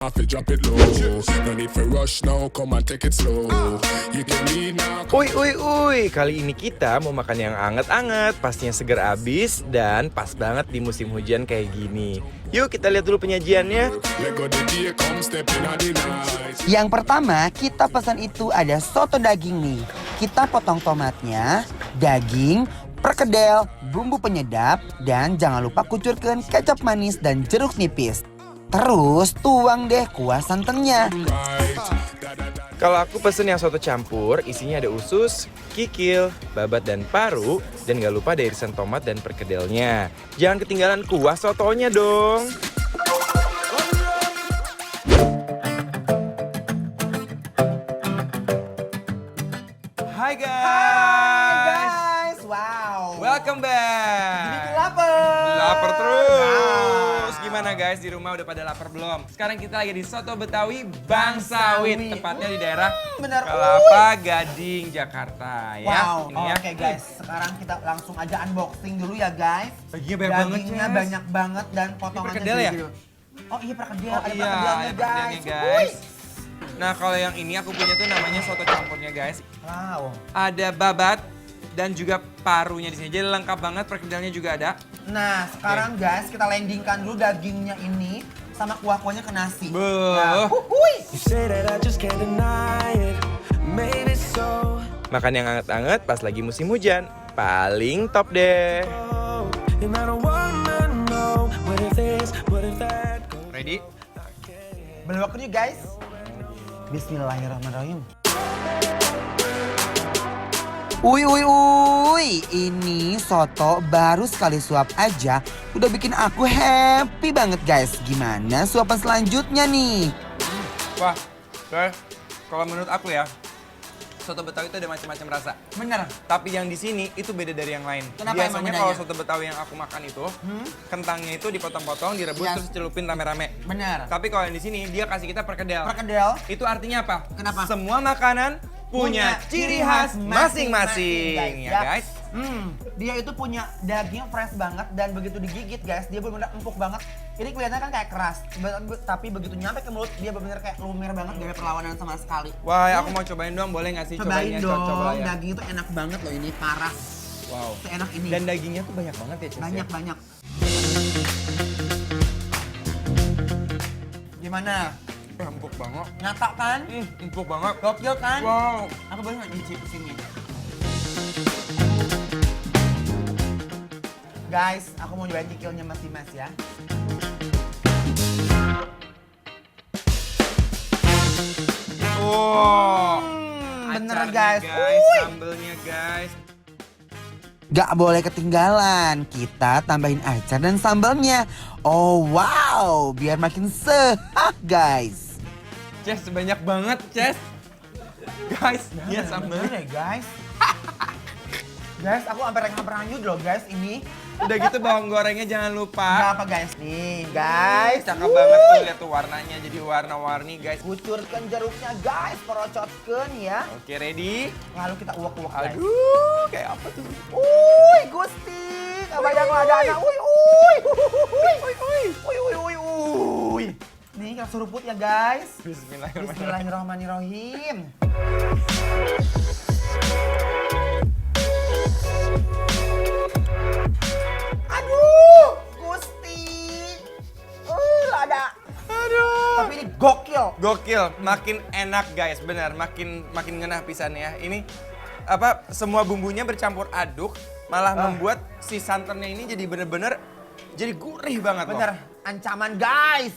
Drop it low. No need for rush now, come and take it slow. You can lead now. Uy, kali ini kita mau makan yang anget-anget, pastinya seger abis dan pas banget di musim hujan kayak gini. Yuk kita lihat dulu penyajiannya. Let go the day, come step in the night. Yang pertama kita pesan itu ada soto daging nih. Kita potong tomatnya, daging, perkedel, bumbu penyedap, dan jangan lupa kucurkan kecap manis dan jeruk nipis. Terus tuang deh kuah santannya. Kalau aku pesen yang soto campur, isinya ada usus, kikil, babat dan paru, dan gak lupa ada irisan tomat dan perkedelnya. Jangan ketinggalan kuah sotonya dong. Hai guys, Wow. welcome back. Lapar. Lapar terus. Gimana guys, di rumah udah pada lapar belum? Sekarang kita lagi di Soto Betawi Bangsawit, tepatnya di daerah bener. Kelapa Gading, Jakarta ya. Wow, Ini ya. oke guys, sekarang kita langsung aja unboxing dulu ya guys. Dagingnya banyak banget, Dagingnya Ces. banyak banget dan potongannya perkedel ya? gede-gede. Oh iya perkedel, Oh ada iya, perkedelnya ada guys. perkedelnya, guys. Nah kalau yang ini aku punya tuh namanya soto campurnya guys. Wow. Ada babat dan juga parunya di sini. Jadi lengkap banget, perkedelnya juga ada. Nah sekarang guys kita landingkan dulu dagingnya ini sama kuah-kuahnya ke nasi. Beuh. Nah, hui. Makan yang anget-anget pas lagi musim hujan, paling top deh. Ready? Belok nih guys. Bismillahirrahmanirrahim. Uy, ini soto baru sekali suap aja udah bikin aku happy banget guys. Gimana suapan selanjutnya nih? Wah, guys, kalau menurut aku ya, soto Betawi itu ada macam-macam rasa. Bener. Tapi yang di sini itu beda dari yang lain. Kenapa emang Biasanya bedanya? kalau soto Betawi yang aku makan itu, kentangnya itu dipotong-potong, direbus Yes. terus celupin rame-rame. Bener. Tapi kalau yang di sini dia kasih kita perkedel. Perkedel. Itu artinya apa? Kenapa? Semua makanan punya ciri khas masing-masing, ya guys. Dia itu punya daging fresh banget dan begitu digigit guys, dia benar-benar empuk banget. Ini kelihatannya kan kayak keras, tapi begitu nyampe ke mulut dia benar-benar kayak lumer banget, gak ada perlawanan sama sekali. Wah, aku mau cobain dong, boleh nggak sih Cobain cobainnya? dong, Coba ya. daging itu enak banget loh ini, parah. Wow. Seenak ini. Dan dagingnya tuh banyak banget ya, Ces, ya? Banyak. Gimana? Empuk banget. Nyata kan? Empuk banget. Gokil kan? Wow. Aku baru nyicip sini. Guys, aku mau nyobain kikilnya Mas Dimas ya. Oh. Bener Acarnya, guys. guys, Wuih. sambelnya guys. Gak boleh ketinggalan, kita tambahin acar dan sambalnya. Oh wow, biar makin sehah guys. Ces, banyak banget, Ces. Guys, iya sambelnya. Guys. Guys, aku sampai ranyut loh guys ini. Udah gitu bawang gorengnya jangan Gak lupa. apa guys? Nih guys. Cakep banget tuh, lihat tuh warnanya jadi warna-warni, guys. Kucurkan jeruknya guys, perocotkan ya. Oke, ready? Lalu kita uak-uak guys. Aduh, kayak apa tuh? Uy, Gusti. Kebayang lo ada anak. Uy. Nih kita seruput ya guys. Bismillahirrahmanirrahim. Bismillahirrahmanirrahim. Aduh, Gusti. Lada. Aduh. Tapi ini gokil. Gokil, makin enak guys, benar, makin ngenah pisannya. Ini apa? Semua bumbunya bercampur aduk, malah membuat si santannya ini jadi bener-bener jadi gurih banget loh. Bener, ancaman guys.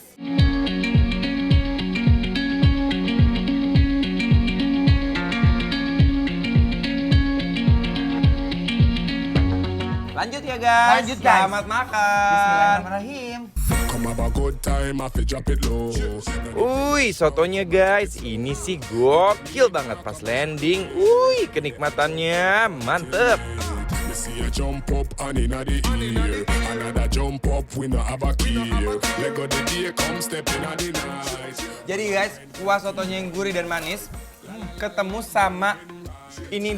Lanjut ya guys. Lanjut, guys. Selamat makan. Bismillahirrahmanirrahim. Come have a good time, I fi drop it low. Wih, sotonya guys, ini sih gokil banget pas landing. Wih, kenikmatannya mantep. Me see a jump up and inna the ear. Another jump up, we no have a care. Let go the day, come step in the night. Jadi guys, kuah sotonya yang gurih dan manis ketemu sama ini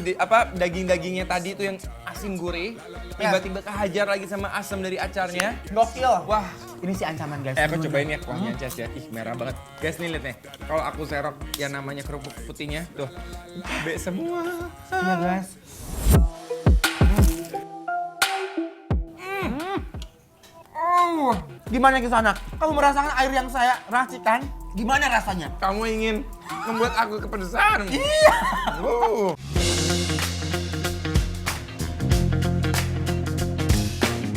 daging-dagingnya tadi itu yang asin gurih, tiba-tiba kehajar lagi sama asam dari acarnya. Gokil. Wah, Ini sih ancaman guys. Aku cobain ya kuahnya Ces ya. Ih merah banget. Guys nih lihat nih. Kalau aku serok yang namanya kerupuk putihnya tuh. Cabe semua. Iya guys. Gimana Kisana? Kamu merasakan air yang saya racikan? Gimana rasanya? Kamu ingin membuat aku kepedesan? Iya.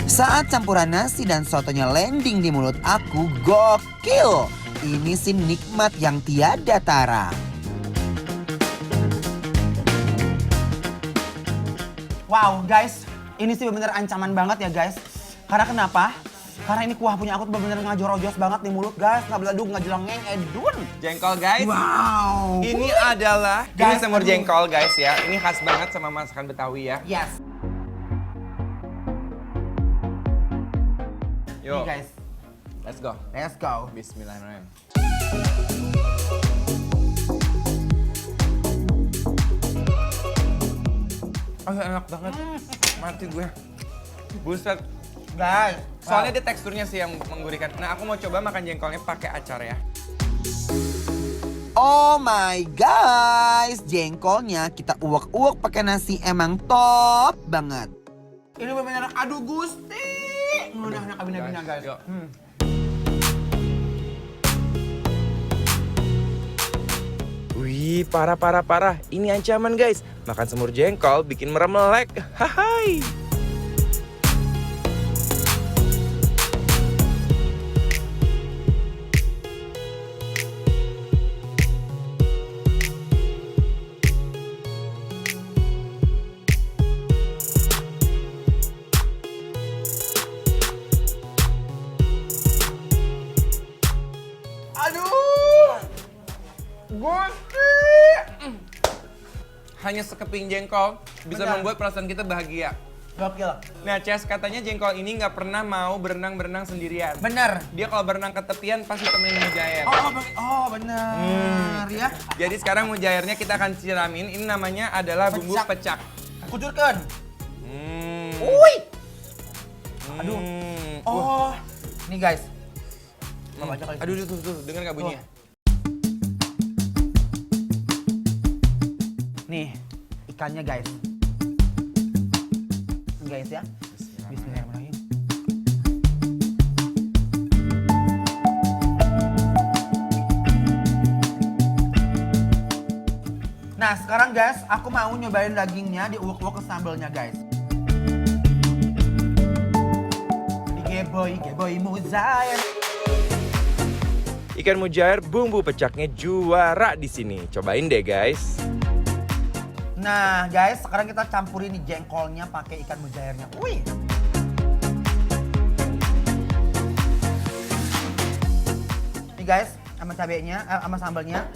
Saat campuran nasi dan sotonya landing di mulut aku, gokil. Ini sih nikmat yang tiada tara. Wow guys, ini sih bener-bener ancaman banget ya guys. Karena kenapa? Karena ini kuah punya aku tuh bener-bener ngajorojos banget di mulut guys. Nggak beladuk, nggak jelengeng, edun. Jengkol guys. Wow. Ini adalah Guys, ini semur aduh. jengkol guys ya. Ini khas banget sama masakan Betawi ya. Yes. Yuk, Nih guys, let's go. let's go. Bismillahirrahmanirrahim. Oh enak banget. Mati gue. Buset. Guys, Soalnya dia teksturnya sih yang menggurihkan. Nah aku mau coba makan jengkolnya pakai acar ya. oh my guys, jengkolnya kita uwek-uwek pakai nasi emang top banget. Ini benar-benar aduh gusti. Udah anak kabinnya guys. Yuk. Wih, parah. Ini ancaman guys. Makan semur jengkol bikin merem melek. Hai. Aduh, Gusti. Hanya sekeping jengkol bisa Benar. membuat perasaan kita bahagia. gokil. Nah, Ces katanya jengkol ini nggak pernah mau berenang sendirian. Bener. Dia kalau berenang ke tepian pasti temenin mujair. Bener ya. Jadi sekarang mujairnya kita akan siramin. Ini namanya adalah bumbu Pecak. pecak. Kucurkan. Hmm. Wih. Aduh. Hmm. Oh, nih guys. Bawa aja kali. Aduh, tuh, denger nggak bunyinya? Nih, ikannya guys. Nih guys ya. Bismillahirrahmanirrahim. Nah sekarang guys, aku mau nyobain dagingnya diuwek-uwek ke sambelnya guys. Geboy muzair. Ikan mujair bumbu pecaknya juara di sini. Cobain deh guys. Nah guys, sekarang kita campurin nih jengkolnya pakai ikan mujairnya. Wih. Nih guys, sama cabenya, sama sambalnya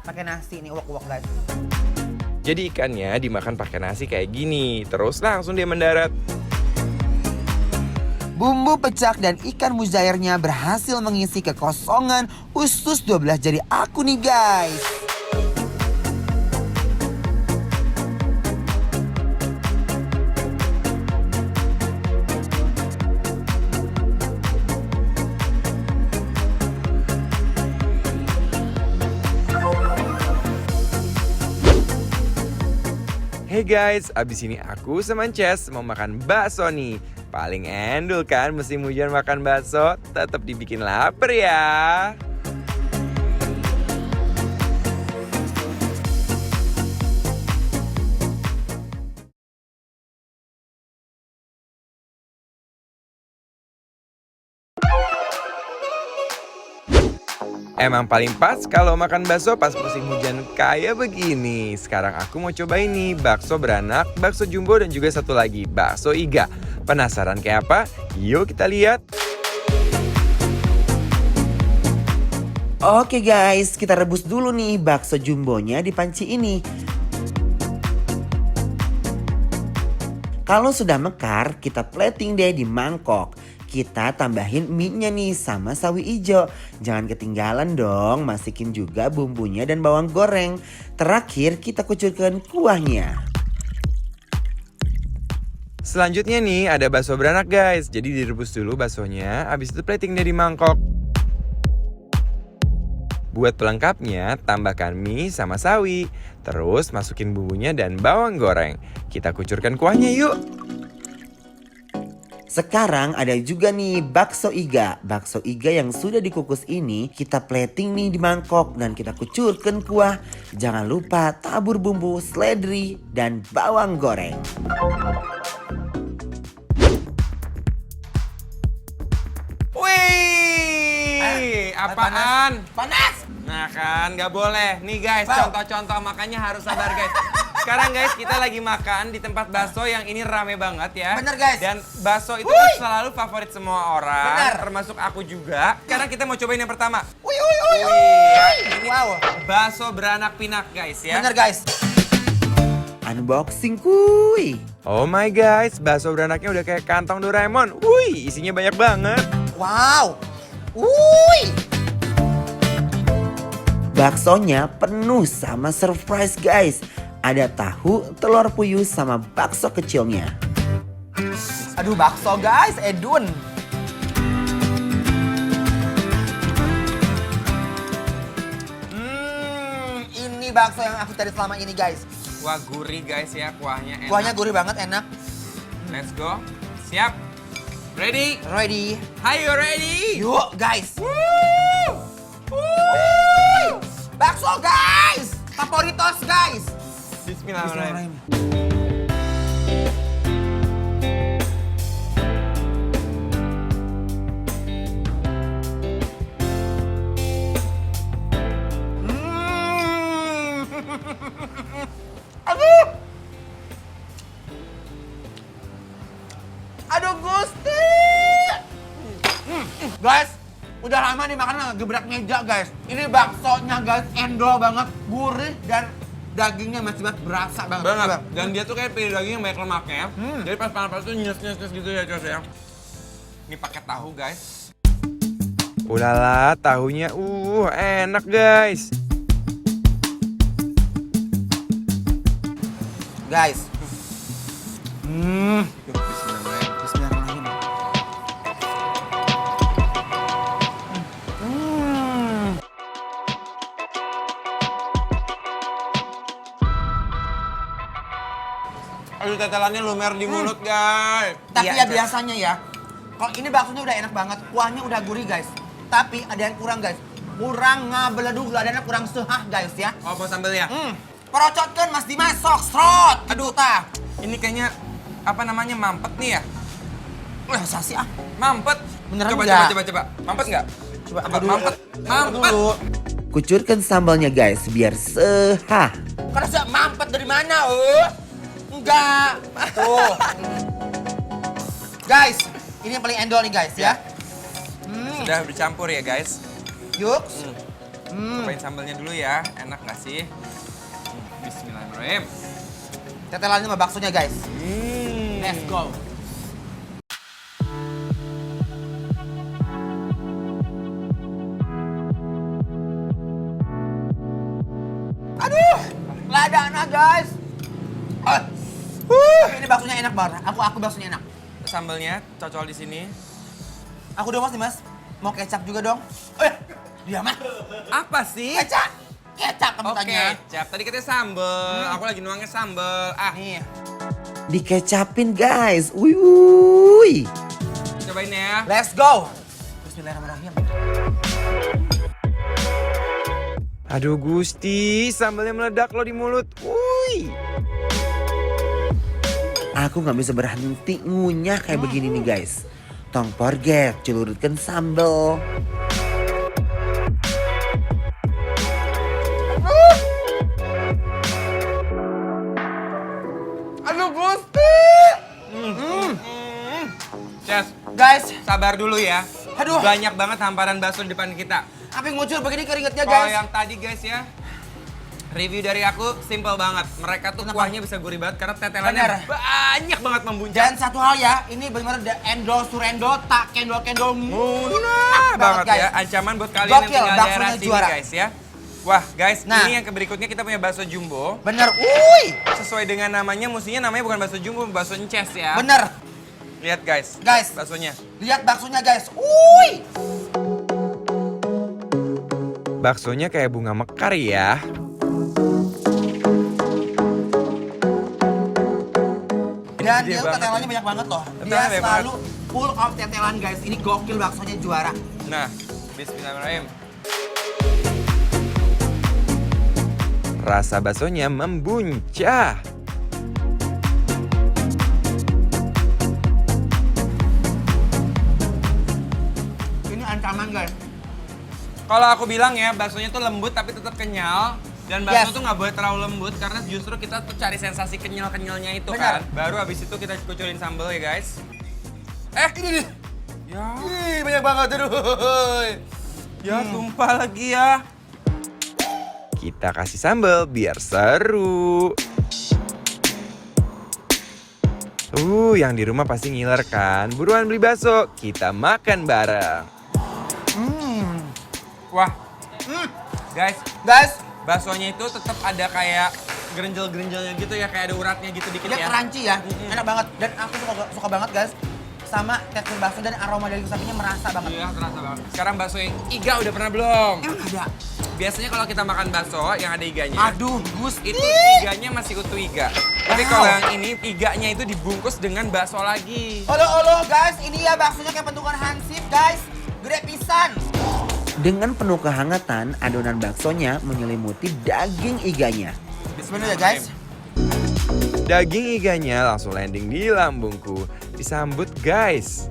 pakai nasi nih uwek-uwek guys. Jadi ikannya dimakan pakai nasi kayak gini. Terus langsung dia mendarat. Bumbu pecak dan ikan mujairnya berhasil mengisi kekosongan usus 12 jari aku nih guys. Hey guys, abis ini aku sama Ces mau makan bakso nih. Paling endul kan musim hujan makan bakso, tetap dibikin lapar ya. Emang paling pas kalau makan bakso pas musim hujan kayak begini. Sekarang aku mau coba ini, bakso beranak, bakso jumbo dan juga satu lagi, bakso iga. Penasaran kayak apa? Yuk kita lihat. Oke guys, kita rebus dulu nih bakso jumbonya di panci ini. Kalau sudah mekar, kita plating deh di mangkok. Kita tambahin mie-nya nih sama sawi ijo. Jangan ketinggalan dong, masukin juga bumbunya dan bawang goreng. Terakhir kita kucurkan kuahnya. Selanjutnya nih ada bakso beranak guys. Jadi direbus dulu baksonya, habis itu plating dari mangkok. Buat pelengkapnya, tambahkan mie sama sawi. Terus masukin bumbunya dan bawang goreng. Kita kucurkan kuahnya yuk. Sekarang ada juga nih bakso iga. Bakso iga yang sudah dikukus ini kita plating nih di mangkok dan kita kucurkan kuah. Jangan lupa tabur bumbu seledri dan bawang goreng. Wih, apaan? Panas! Nah kan, nggak boleh. Nih guys, contoh-contoh makanya harus sabar guys. Sekarang guys, kita lagi makan di tempat bakso yang ini rame banget ya. Bener guys. Dan bakso itu kan selalu favorit semua orang. Bener. Termasuk aku juga. Sekarang kita mau cobain yang pertama. Wih. Ini Wow. bakso beranak pinak guys ya. Bener guys. Unboxing kuy. Oh my guys, bakso beranaknya udah kayak kantong Doraemon. Wih, isinya banyak banget. Wow. Wuih. Baksonya penuh sama surprise guys. Ada tahu, telur puyuh sama bakso kecilnya. Aduh bakso guys, Edun. Ini bakso yang aku cari selama ini guys. Wah gurih guys ya, kuahnya enak. Kuahnya gurih banget, enak. Let's go. Siap. Ready? Ready? Are you ready? Yuk guys. Bakso guys. Favoritos guys. Bismillahirrahmanirrahim. Aduh Gusti. Guys, udah lama nih makan gebrak meja guys. Ini baksonya guys, endol banget, gurih dan dagingnya masih banget berasa banget. Banget. Dan dia tuh kayak pilih daging yang banyak lemaknya. Jadi pas panas-panas tuh nyes gitu ya Cos ya. Ini pakai tahu guys. Ulala, tahunya enak guys. Guys. Bismillahirrahmanirrahim. Aduh, tetelannya lumer di mulut, guys. Tapi Iya, ya biasanya ya, kalau ini baksonya udah enak banget, kuahnya udah gurih guys. Tapi ada yang kurang guys, kurang ngabeledug, ladanya kurang sehah guys ya. Oh, mau sambelnya? Perocotkan Mas Dimas, sok strot. Aduh tah. Ini kayaknya, apa namanya, mampet nih ya? Masa sih ah? Mampet. Beneran Coba. nggak? Mampet nggak? Coba Mampet. Mampet. Kucurkan sambalnya guys, biar sehah. Karena saya mampet dari mana, Enggak. Tuh. Guys, ini yang paling endol nih guys ya. Sudah bercampur ya, guys. Yuk. Cobain sambelnya dulu ya. Enak nggak sih? Bismillahirrahmanirrahim. Tetelannya sama baksonya guys. Let's go. Aduh, ladana guys. Tapi ini baksonya enak banget. Aku baksonya enak. Sambelnya cocol di sini. Aku dong Mas Dimas. Mau kecap juga dong. Dia mah. Apa sih? Kecap. Kecap kamu Oke, tanya. kecap. Tadi katanya sambel. Aku lagi nuangnya sambel. Nih. Dikecapin guys. Wuih. Cobain ya. Let's go. Bismillahirrahmanirrahim. Aduh Gusti, sambelnya meledak loh di mulut. Wuih. Aku nggak bisa berhenti ngunyah kayak begini nih guys. Don't forget, celurutkan sambal. Aduh Gusti. Ces, Guys, sabar dulu ya. Aduh. Banyak banget hamparan bakso di depan kita. apa yang muncul begini keringetnya Kalau guys? yang tadi guys ya, review dari aku simple banget. Mereka tuh Kenapa? kuahnya bisa gurih banget karena tetelannya Bener. banyak banget membuncah. Dan satu hal ya, ini benar-benar the endol surendo tak kendol kendol Murah banget guys. ya, ancaman buat kalian Gokil, yang tinggal baksonya daerah sini juara. guys ya. Wah guys, Nah. ini yang berikutnya kita punya bakso jumbo. Bener, wuih. Sesuai dengan namanya, mestinya namanya bukan bakso jumbo, bakso ences ya. Bener. Lihat guys. Guys. Baksonya. Lihat baksonya guys, wuih. Baksonya kayak bunga mekar ya. Dan Gede dia banget. tetelannya banyak banget loh. Dia Tetelannya banyak selalu full of tetelan guys. Ini gokil baksonya juara. Nah, bismillahirrahmanirrahim. Rasa baksonya membuncah. Ini ancaman guys. Kalau aku bilang ya, baksonya tuh lembut tapi tetap kenyal. Dan bakso Yes. tuh nggak boleh terlalu lembut karena justru kita tuh cari sensasi kenyal-kenyalnya itu Benar. kan. Baru habis itu kita kucurin sambal ya guys. Ini nih. Ya, Ih, banyak banget aduh. ya tumpah lagi ya. Kita kasih sambal biar seru. Yang di rumah pasti ngiler kan. Buruan beli bakso, kita makan bareng. Wah, guys, Guys, baksonya itu tetap ada kayak gerenjel-gerenjelnya gitu ya, kayak ada uratnya gitu dikit dia ya. crunchy ya. Enak banget. Dan aku suka banget guys sama tekstur bakso dan aroma daging sapinya merasa banget. Iya, terasa banget. Sekarang bakso yang iga udah pernah belum? Emang ada? Biasanya kalau kita makan bakso yang ada iganya, Aduh, Gusti. itu iganya masih utuh iga. Tapi Wow. kalau yang ini iganya itu dibungkus dengan bakso lagi. Olo guys, ini ya baksonya kayak bentukan hansip guys. Gede pisan. Dengan penuh kehangatan, adonan baksonya menyelimuti daging iganya. Bismillah ya guys. Daging iganya langsung landing di lambungku. Disambut guys.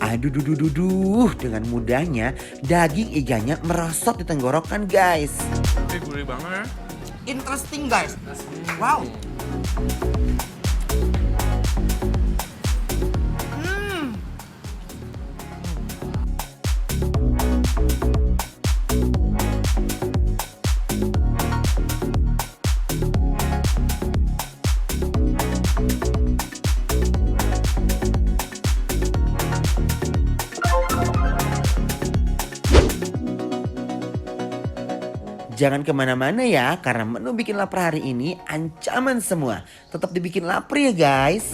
Aduh, dengan mudahnya daging iganya merosot di tenggorokan guys. Tapi gurih banget. Interesting guys. Wow. Jangan kemana-mana ya, karena menu bikin lapar hari ini ancaman semua. Tetap dibikin lapar ya guys.